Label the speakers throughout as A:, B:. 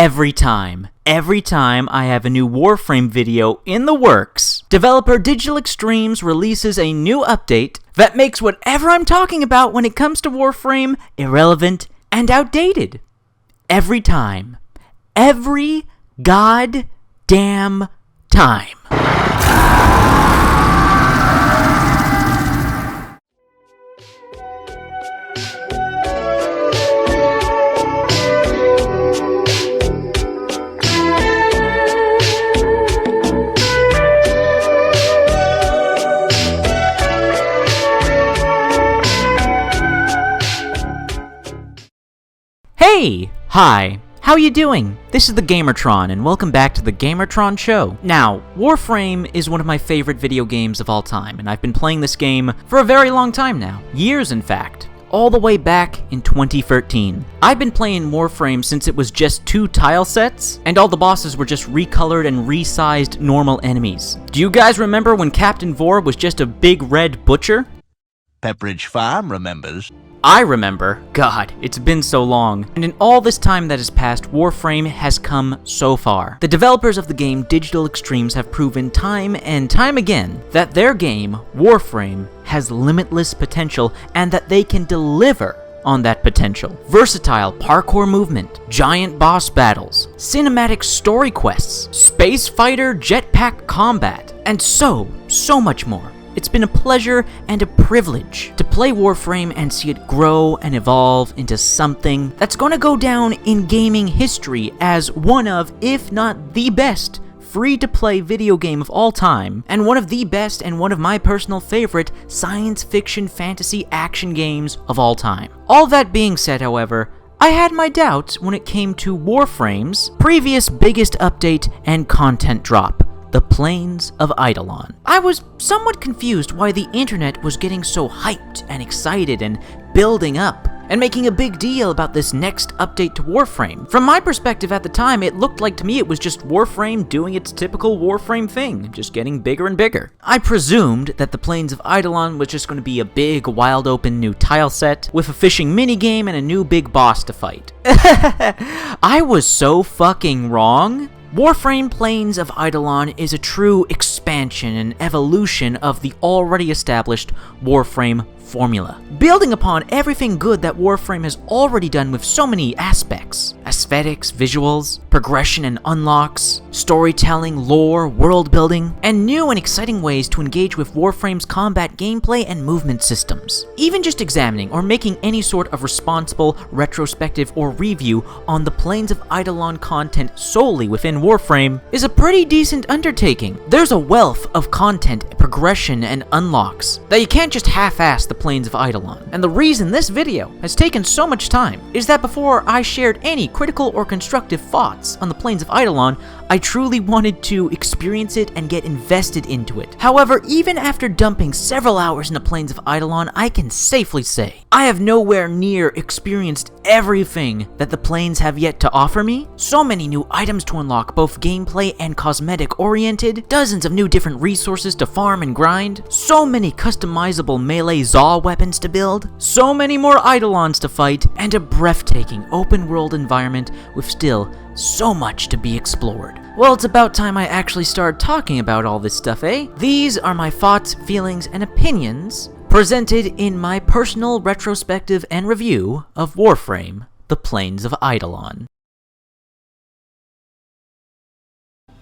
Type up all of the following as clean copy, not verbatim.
A: every time I have a new Warframe video in the works, developer Digital Extremes releases a new update that makes whatever I'm talking about when it comes to Warframe irrelevant and outdated. Every time. Every goddamn time. Hey! Hi! How you doing? This is the Gamertron, and welcome back to the Gamertron Show. Now, Warframe is one of my favorite video games of all time, and I've been playing this game for a very long time now. Years, in fact. All the way back in 2013. I've been playing Warframe since it was just 2 tile sets, and all the bosses were just recolored and resized normal enemies. Do you guys remember when Captain Vor was just a big red butcher?
B: Pepperidge Farm remembers.
A: I remember. God, it's been so long. And in all this time that has passed, Warframe has come so far. The developers of the game, Digital Extremes, have proven time and time again that their game, Warframe, has limitless potential and that they can deliver on that potential. Versatile parkour movement, giant boss battles, cinematic story quests, space fighter jetpack combat, and so much more. It's been a pleasure and a privilege to play Warframe and see it grow and evolve into something that's going to go down in gaming history as one of, if not the best, free-to-play video game of all time, and one of the best and one of my personal favorite science fiction fantasy action games of all time. All that being said, however, I had my doubts when it came to Warframe's previous biggest update and content drop, the Plains of Eidolon. I was somewhat confused why the internet was getting so hyped and excited and building up and making a big deal about this next update to Warframe. From my perspective at the time, it looked like to me it was just Warframe doing its typical Warframe thing, just getting bigger and bigger. I presumed that the Plains of Eidolon was just going to be a big, wild open new tile set with a fishing minigame and a new big boss to fight. I was so fucking wrong. Warframe Plains of Eidolon is a true expansion and evolution of the already established Warframe formula, building upon everything good that Warframe has already done with so many aspects: aesthetics, visuals, progression and unlocks, storytelling, lore, world building, and new and exciting ways to engage with Warframe's combat gameplay and movement systems. Even just examining or making any sort of responsible retrospective or review on the Plains of Eidolon content solely within Warframe is a pretty decent undertaking. There's a wealth of content, progression, and unlocks that you can't just half-ass the Plains of Eidolon. And the reason this video has taken so much time is that before I shared any critical or constructive thoughts on the Plains of Eidolon, I truly wanted to experience it and get invested into it. However, even after dumping several hours in the Plains of Eidolon, I can safely say I have nowhere near experienced everything that the Plains have yet to offer me. So many new items to unlock, both gameplay and cosmetic oriented, dozens of new different resources to farm and grind, so many customizable melee Zaw weapons to build, so many more Eidolons to fight, and a breathtaking open world environment with still so much to be explored. Well, it's about time I actually started talking about all this stuff, eh? These are my thoughts, feelings, and opinions presented in my personal retrospective and review of Warframe, the Plains of Eidolon.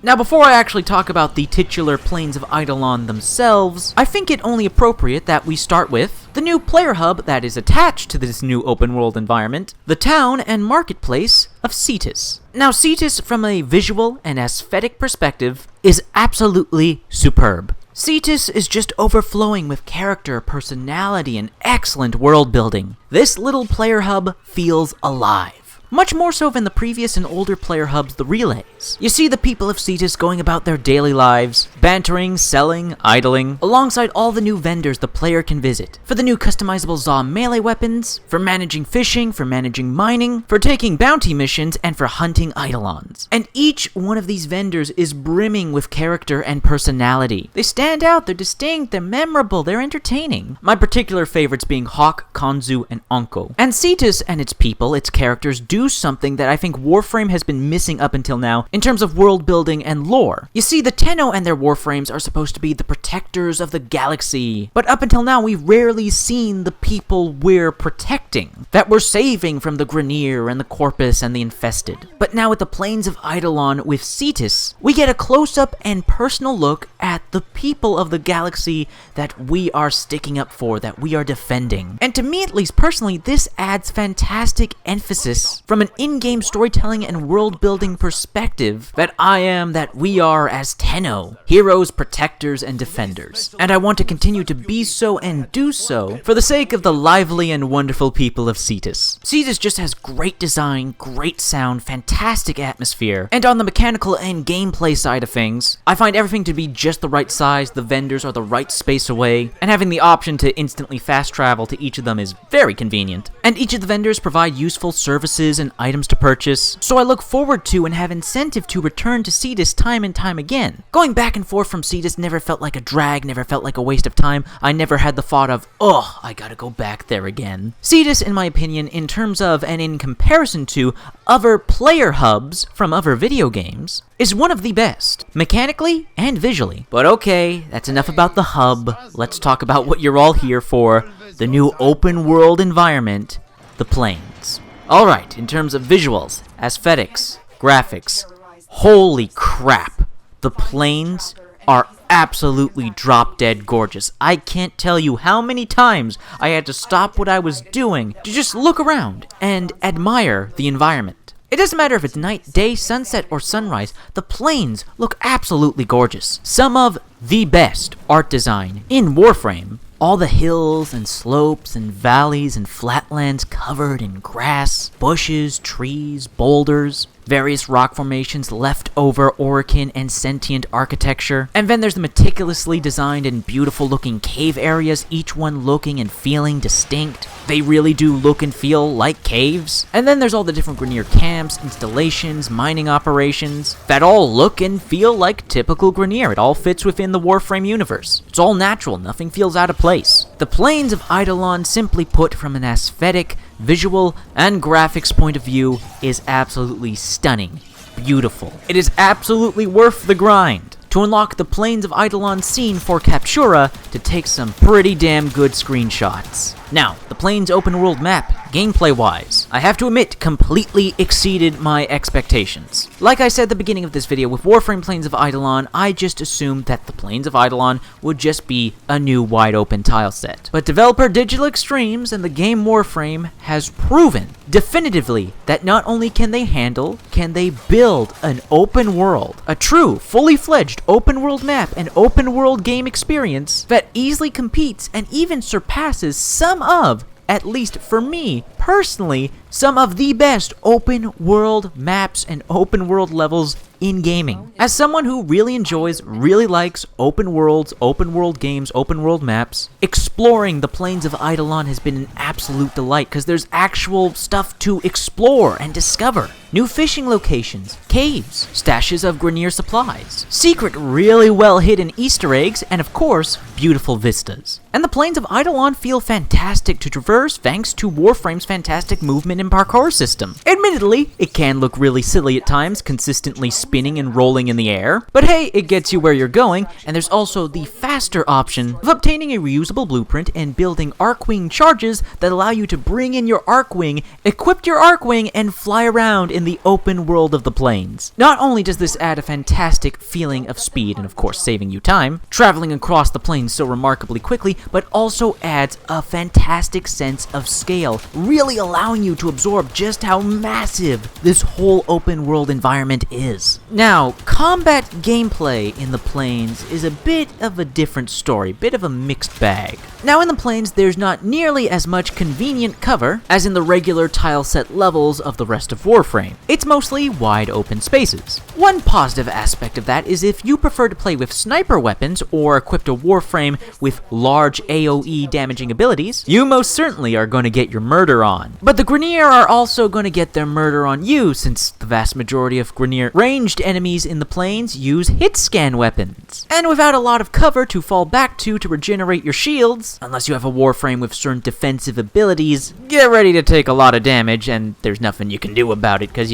A: Now, before I actually talk about the titular Plains of Eidolon themselves, I think it only appropriate that we start with the new player hub that is attached to this new open world environment, the town and marketplace of Cetus. Now, Cetus, from a visual and aesthetic perspective, is absolutely superb. Cetus is just overflowing with character, personality, and excellent world building. This little player hub feels alive. Much more so than the previous and older player hubs, the relays. You see the people of Cetus going about their daily lives, bantering, selling, idling, alongside all the new vendors the player can visit. For the new customizable Zaw melee weapons, for managing fishing, for managing mining, for taking bounty missions, and for hunting Eidolons. And each one of these vendors is brimming with character and personality. They stand out, they're distinct, they're memorable, they're entertaining. My particular favorites being Hawk, Konzu, and Onko. And Cetus and its people, its characters, do introduce something that I think Warframe has been missing up until now in terms of world building and lore. You see, the Tenno and their Warframes are supposed to be the protectors of the galaxy, but up until now we've rarely seen the people we're protecting, that we're saving from the Grineer and the Corpus and the Infested. But now with the Plains of Eidolon with Cetus, we get a close-up and personal look at the people of the galaxy that we are sticking up for, that we are defending. And to me, at least personally, this adds fantastic emphasis from an in-game storytelling and world-building perspective that we are as Tenno, heroes, protectors, and defenders. And I want to continue to be so and do so for the sake of the lively and wonderful people of Cetus. Cetus just has great design, great sound, fantastic atmosphere, and on the mechanical and gameplay side of things, I find everything to be just the right size, the vendors are the right space away, and having the option to instantly fast travel to each of them is very convenient. And each of the vendors provide useful services and items to purchase, so I look forward to and have incentive to return to Cetus time and time again. Going back and forth from Cetus never felt like a drag, never felt like a waste of time. I never had the thought of, oh, I gotta go back there again. Cetus, in my opinion, in terms of and in comparison to other player hubs from other video games, is one of the best, mechanically and visually. But okay, that's enough about the hub. Let's talk about what you're all here for, the new open world environment, the Plains. Alright, in terms of visuals, aesthetics, graphics, holy crap, the Plains are absolutely drop-dead gorgeous. I can't tell you how many times I had to stop what I was doing to just look around and admire the environment. It doesn't matter if it's night, day, sunset, or sunrise, the Plains look absolutely gorgeous. Some of the best art design in Warframe. All the hills and slopes and valleys and flatlands covered in grass, bushes, trees, boulders, various rock formations, leftover Orokin and sentient architecture. And then there's the meticulously designed and beautiful looking cave areas, each one looking and feeling distinct. They really do look and feel like caves. And then there's all the different Grineer camps, installations, mining operations, that all look and feel like typical Grineer. It all fits within the Warframe universe. It's all natural, nothing feels out of place. The Plains of Eidolon, simply put, from an aesthetic, visual, and graphics point of view, is absolutely stunning. Beautiful. It is absolutely worth the grind to unlock the Plains of Eidolon scene for Captura to take some pretty damn good screenshots. Now, the Plains open world map, gameplay-wise, I have to admit, completely exceeded my expectations. Like I said at the beginning of this video, with Warframe Plains of Eidolon, I just assumed that the Plains of Eidolon would just be a new wide-open tile set. But developer Digital Extremes and the game Warframe has proven definitively that not only can they build an open world, a true, fully-fledged open world map and open world game experience that easily competes and even surpasses some of, at least for me personally, some of the best open world maps and open world levels in gaming. As someone who really enjoys, really likes open worlds, open world games, open world maps, exploring the Plains of Eidolon has been an absolute delight because there's actual stuff to explore and discover. New fishing locations, caves, stashes of Grineer supplies, secret really well hidden Easter eggs, and of course, beautiful vistas. And the Plains of Eidolon feel fantastic to traverse thanks to Warframe's fantastic movement and parkour system. Admittedly, it can look really silly at times, consistently spinning and rolling in the air, but hey, it gets you where you're going, and there's also the faster option of obtaining a reusable blueprint and building Arcwing charges that allow you to bring in your Arcwing, equip your Arcwing, and fly around in the open world of the Plains. Not only does this add a fantastic feeling of speed and of course saving you time, traveling across the Plains so remarkably quickly, but also adds a fantastic sense of scale, really allowing you to absorb just how massive this whole open world environment is. Now, combat gameplay in the Plains is a bit of a different story, bit of a mixed bag. Now in the Plains, there's not nearly as much convenient cover as in the regular tile set levels of the rest of Warframe. It's mostly wide open spaces. One positive aspect of that is if you prefer to play with sniper weapons or equipped a Warframe with large AoE damaging abilities, you most certainly are going to get your murder on. But the Grineer are also going to get their murder on you, since the vast majority of Grineer ranged enemies in the Plains use hit scan weapons. And without a lot of cover to fall back to regenerate your shields, plains, unless you have a Warframe with certain defensive abilities, get ready to take a lot of damage, and there's nothing you can do about it because,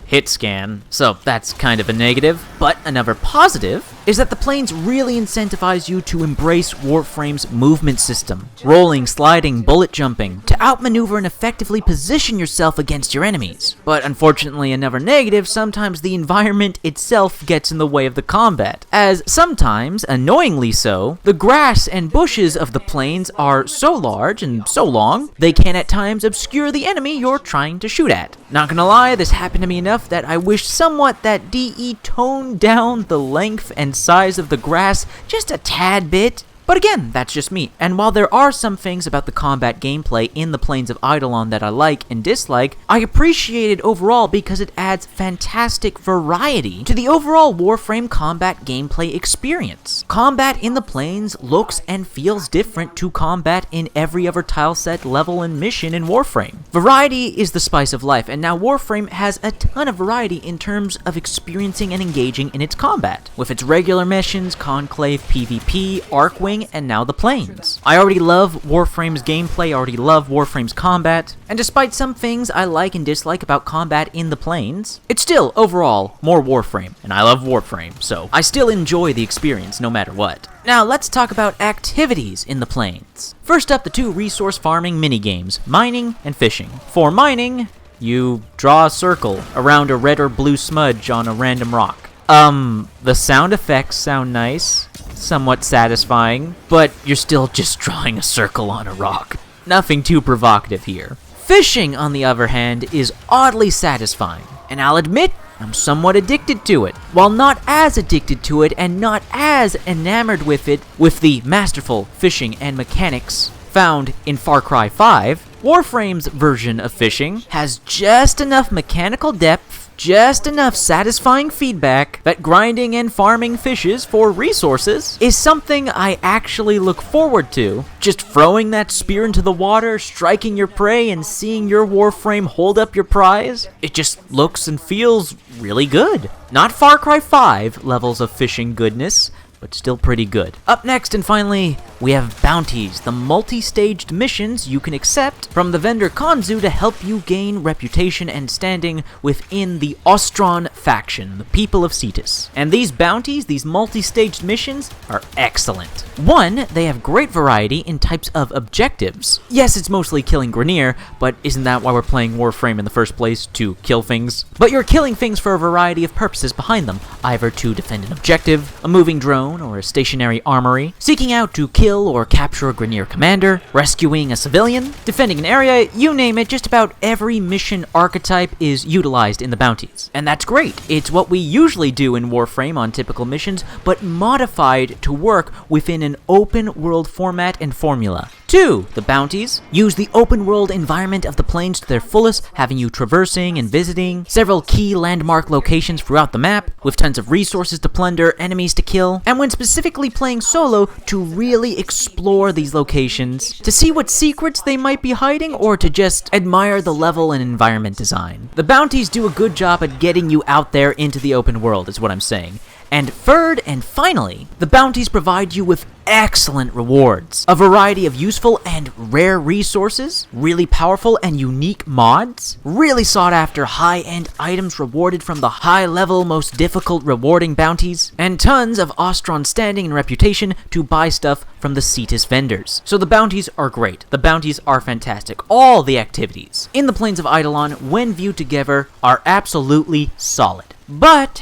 A: hit scan. So that's kind of a negative. But another positive is that the plains really incentivize you to embrace Warframe's movement system. Rolling, sliding, bullet jumping, to outmaneuver and effectively position yourself against your enemies. But unfortunately, another negative, sometimes the environment itself gets in the way of the combat, as sometimes, annoyingly so, the grass and bushes of the plains are so large and so long, they can at times obscure the enemy you're trying to shoot at. Not gonna lie, this happened to me enough that I wish somewhat that DE toned down the length and size of the grass just a tad bit. But again, that's just me, and while there are some things about the combat gameplay in the Plains of Eidolon that I like and dislike, I appreciate it overall because it adds fantastic variety to the overall Warframe combat gameplay experience. Combat in the Plains looks and feels different to combat in every other tileset, level, and mission in Warframe. Variety is the spice of life, and now Warframe has a ton of variety in terms of experiencing and engaging in its combat, with its regular missions, Conclave, PvP, Arcwing, and now the Plains. I already love Warframe's gameplay, I already love Warframe's combat, and despite some things I like and dislike about combat in the Plains, it's still, overall, more Warframe, and I love Warframe, so I still enjoy the experience no matter what. Now let's talk about activities in the Plains. First up, the two resource farming minigames, mining and fishing. For mining, you draw a circle around a red or blue smudge on a random rock. The sound effects sound nice, somewhat satisfying, but you're still just drawing a circle on a rock. Nothing too provocative here. Fishing, on the other hand, is oddly satisfying, and I'll admit, I'm somewhat addicted to it. While not as addicted to it and not as enamored with it, with the masterful fishing and mechanics found in Far Cry 5, Warframe's version of fishing has just enough mechanical depth, just enough satisfying feedback, that grinding and farming fishes for resources is something I actually look forward to. Just throwing that spear into the water, striking your prey, and seeing your Warframe hold up your prize, it just looks and feels really good. Not Far Cry 5 levels of fishing goodness, but still pretty good. Up next, and finally, we have bounties, the multi-staged missions you can accept from the vendor Konzu to help you gain reputation and standing within the Ostron faction, the people of Cetus. And these bounties, these multi-staged missions, are excellent. One, they have great variety in types of objectives. Yes, it's mostly killing Grineer, but isn't that why we're playing Warframe in the first place, to kill things? But you're killing things for a variety of purposes behind them, either to defend an objective, a moving drone, or a stationary armory, seeking out to kill or capture a Grineer commander, rescuing a civilian, defending an area, you name it, just about every mission archetype is utilized in the bounties. And that's great. It's what we usually do in Warframe on typical missions, but modified to work within an open world format and formula. 2. The bounties use the open world environment of the plains to their fullest, having you traversing and visiting several key landmark locations throughout the map, with tons of resources to plunder, enemies to kill, and when specifically playing solo, to really explore these locations, to see what secrets they might be hiding, or to just admire the level and environment design. The bounties do a good job at getting you out there into the open world, is what I'm saying. And third and finally, the bounties provide you with excellent rewards, a variety of useful and rare resources, really powerful and unique mods, really sought after high-end items rewarded from the high-level, most difficult rewarding bounties, and tons of Ostron standing and reputation to buy stuff from the Cetus vendors. So the bounties are great. The bounties are fantastic. All the activities in the Plains of Eidolon, when viewed together, are absolutely solid. But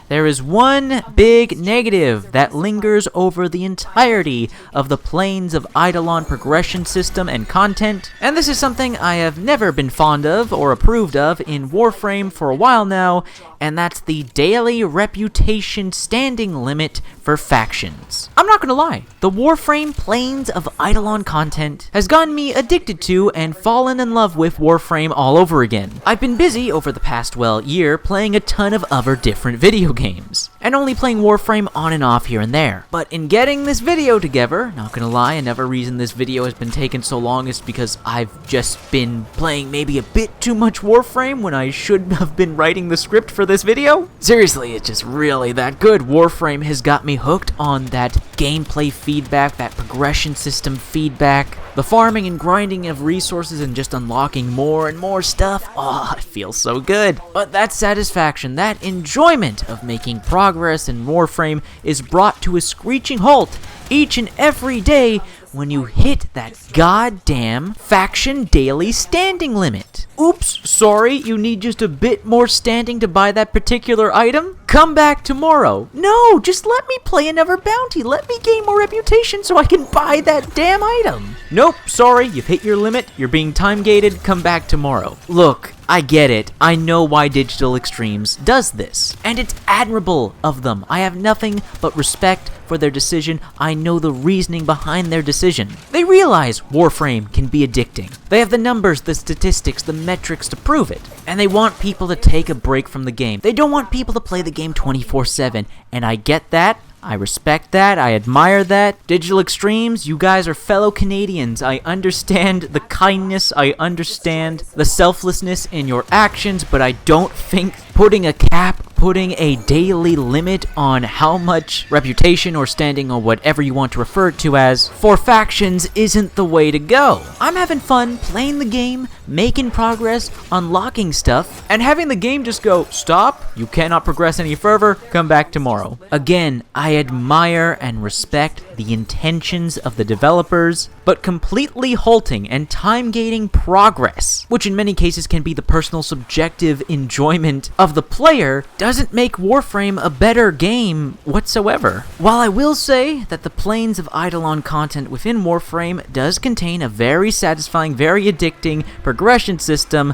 A: there is one big negative that lingers over the entirety of the Plains of Eidolon progression system and content, and this is something I have never been fond of or approved of in Warframe for a while now, and that's the daily reputation standing limit for factions. I'm not gonna lie, the Warframe Plains of Eidolon content has gotten me addicted to and fallen in love with Warframe all over again. I've been busy over the past, year playing a ton of other different video games. and only playing Warframe on and off here and there. But in getting this video together, not gonna lie, another reason this video has been taking so long is because I've just been playing maybe a bit too much Warframe when I should have been writing the script for this video. Seriously, it's just really that good. Warframe has got me hooked on that gameplay feedback, that progression system feedback, the farming and grinding of resources and just unlocking more and more stuff. Oh, it feels so good. But that satisfaction, that enjoyment of making progress in Warframe is brought to a screeching halt each and every day when you hit that goddamn faction daily standing limit. Oops, sorry, you need just a bit more standing to buy that particular item? Come back tomorrow. No, just let me play another bounty. Let me gain more reputation so I can buy that damn item. Nope, sorry, you've hit your limit. You're being time gated. Come back tomorrow. Look, I get it. I know why Digital Extremes does this, and it's admirable of them. I have nothing but respect for their decision. I know the reasoning behind their decision. They realize Warframe can be addicting. They have the numbers, the statistics, the metrics to prove it, and they want people to take a break from the game. They don't want people to play the game 24/7, and I get that. I respect that, I admire that. Digital Extremes, you guys are fellow Canadians. I understand the kindness, I understand the selflessness in your actions, but I don't think putting a cap, putting a daily limit on how much reputation or standing or whatever you want to refer it to as for factions isn't the way to go. I'm having fun playing the game, making progress, unlocking stuff, and having the game just go, stop, you cannot progress any further, come back tomorrow. Again, I admire and respect the intentions of the developers, but completely halting and time-gating progress, which in many cases can be the personal subjective enjoyment of the player, doesn't make Warframe a better game whatsoever. While I will say that the Plains of Eidolon content within Warframe does contain a very satisfying, very addicting progression system,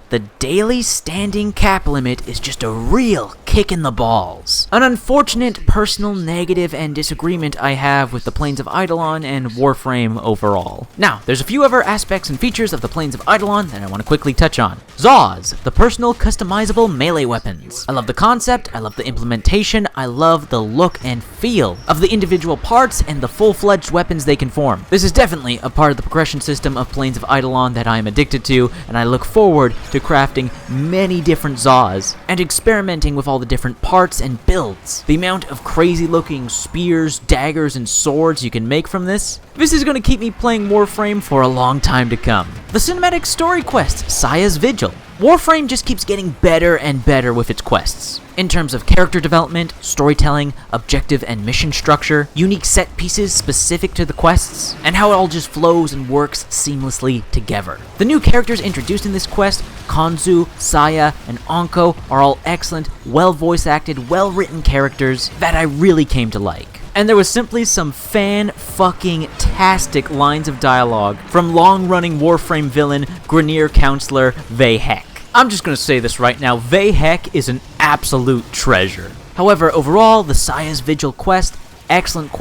A: the daily standing cap limit is just a real kick in the balls. An unfortunate personal negative and disagreement I have with the Plains of Eidolon and Warframe overall. Now, there's a few other aspects and features of the Plains of Eidolon that I want to quickly touch on. Zaws, the personal customizable melee weapons. I love the concept, I love the implementation, I love the look and feel of the individual parts and the full-fledged weapons they can form. This is definitely a part of the progression system of Plains of Eidolon that I am addicted to, and I look forward to crafting many different Zaws and experimenting with all the different parts and builds. The amount of crazy looking spears, daggers, and swords you can make from this is going to keep me playing Warframe for a long time to come. The cinematic story quest, Saya's Vigil. Warframe just keeps getting better and better with its quests. In terms of character development, storytelling, objective and mission structure, unique set pieces specific to the quests, and how it all just flows and works seamlessly together. The new characters introduced in this quest, Konzu, Saya, and Anko, are all excellent, well voice acted, well written characters that I really came to like. And there was simply some fan-fucking-tastic lines of dialogue from long-running Warframe villain, Grineer Counselor Vayhek. I'm just gonna say this right now, Vayhek is an absolute treasure. However, overall, the Saya's Vigil quest, excellent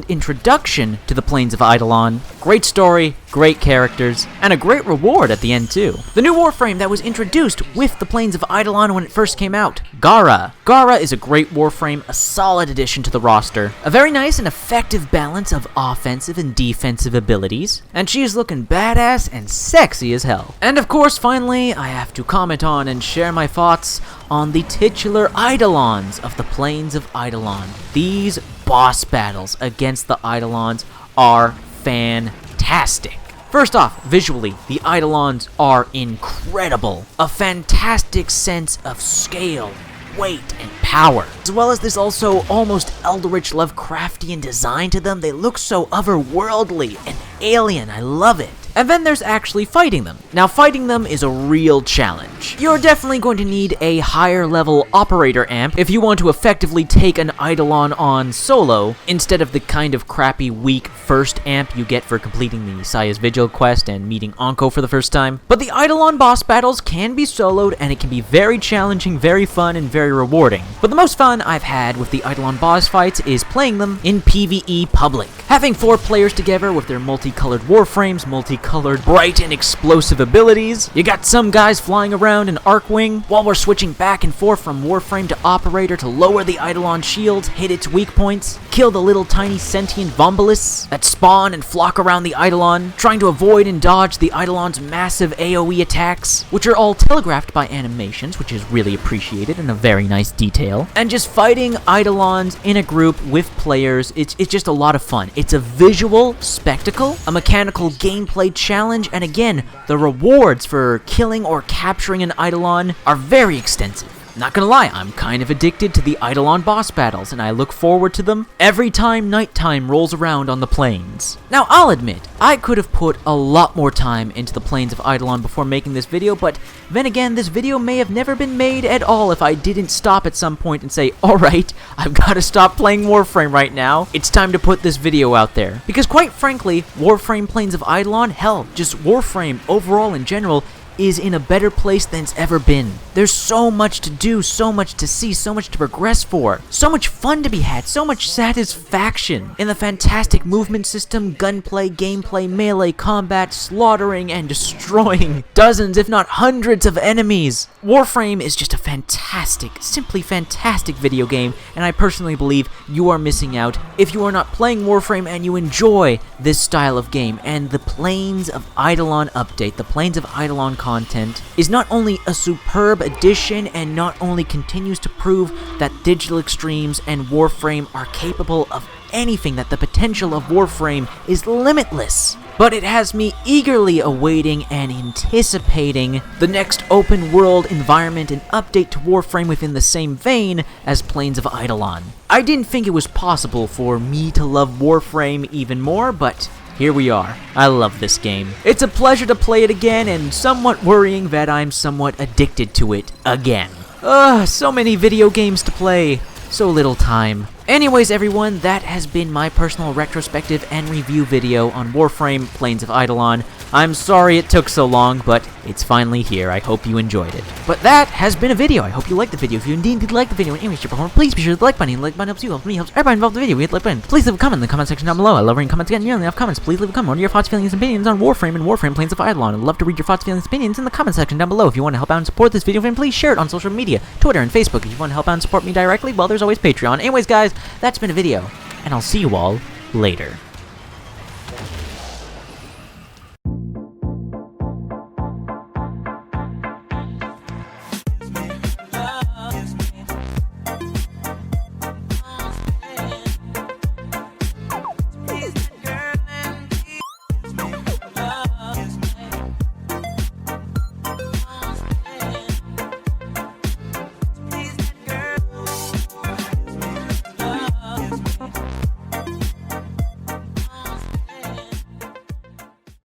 A: introduction to the Plains of Eidolon, great story, great characters, and a great reward at the end too. The new Warframe that was introduced with the Plains of Eidolon when it first came out, Gara. Gara is a great Warframe, a solid addition to the roster, a very nice and effective balance of offensive and defensive abilities, and she is looking badass and sexy as hell. And of course, finally, I have to comment on and share my thoughts on the titular Eidolons of the Plains of Eidolon. These boss battles against the Eidolons are fantastic. First off, visually, the Eidolons are incredible. A fantastic sense of scale, weight, and power. As well as this also almost Eldritch Lovecraftian design to them, they look so otherworldly and alien. I love it. And then there's actually fighting them. Now, fighting them is a real challenge. You're definitely going to need a higher level operator amp if you want to effectively take an Eidolon on solo, instead of the kind of crappy, weak first amp you get for completing the Saya's Vigil quest and meeting Anko for the first time. But the Eidolon boss battles can be soloed, and it can be very challenging, very fun, and very rewarding. But the most fun I've had with the Eidolon boss fights is playing them in PvE public. Having 4 players together with their multicolored Warframes, multicolored colored, bright and explosive abilities. You got some guys flying around in Arcwing, while we're switching back and forth from Warframe to Operator to lower the Eidolon shields, hit its weak points, kill the little tiny sentient Vombulists that spawn and flock around the Eidolon, trying to avoid and dodge the Eidolon's massive AoE attacks, which are all telegraphed by animations, which is really appreciated and a very nice detail. And just fighting Eidolons in a group with players, it's just a lot of fun. It's a visual spectacle, a mechanical gameplay challenge, and again, the rewards for killing or capturing an Eidolon are very extensive. Not gonna lie, I'm kind of addicted to the Eidolon boss battles, and I look forward to them every time nighttime rolls around on the plains. Now, I'll admit, I could have put a lot more time into the plains of Eidolon before making this video, but then again, this video may have never been made at all if I didn't stop at some point and say, alright, I've gotta stop playing Warframe right now. It's time to put this video out there. Because quite frankly, Warframe Plains of Eidolon, hell, just Warframe overall in general, is in a better place than it's ever been. There's so much to do, so much to see, so much to progress for, so much fun to be had, so much satisfaction in the fantastic movement system, gunplay, gameplay, melee, combat, slaughtering, and destroying dozens, if not hundreds of enemies. Warframe is just a fantastic, simply fantastic video game, and I personally believe you are missing out if you are not playing Warframe and you enjoy this style of game. And the Plains of Eidolon update, the Plains of Eidolon content, is not only a superb addition and not only continues to prove that Digital Extremes and Warframe are capable of anything, that the potential of Warframe is limitless, but it has me eagerly awaiting and anticipating the next open world environment and update to Warframe within the same vein as Plains of Eidolon. I didn't think it was possible for me to love Warframe even more, but here we are. I love this game. It's a pleasure to play it again, and somewhat worrying that I'm somewhat addicted to it again. So many video games to play, so little time. Anyways, everyone, that has been my personal retrospective and review video on Warframe Plains of Eidolon. I'm sorry it took so long, but it's finally here. I hope you enjoyed it. But that has been a video. I hope you liked the video. If you indeed did like the video and anyways, your performance, please be sure to like button. The like button helps you, helps me, helps everybody involved in the video. We hit the like button. Please leave a comment in the comment section down below. I love reading comments again. You only have comments. Please leave a comment. What are your thoughts, feelings, and opinions on Warframe and Warframe Plains of Eidolon? I'd love to read your thoughts, feelings, and opinions in the comment section down below. If you want to help out and support this video, then please share it on social media, Twitter and Facebook. If you want to help out and support me directly, well, there's always Patreon. Anyways, guys, that's been a video, and I'll see you all later.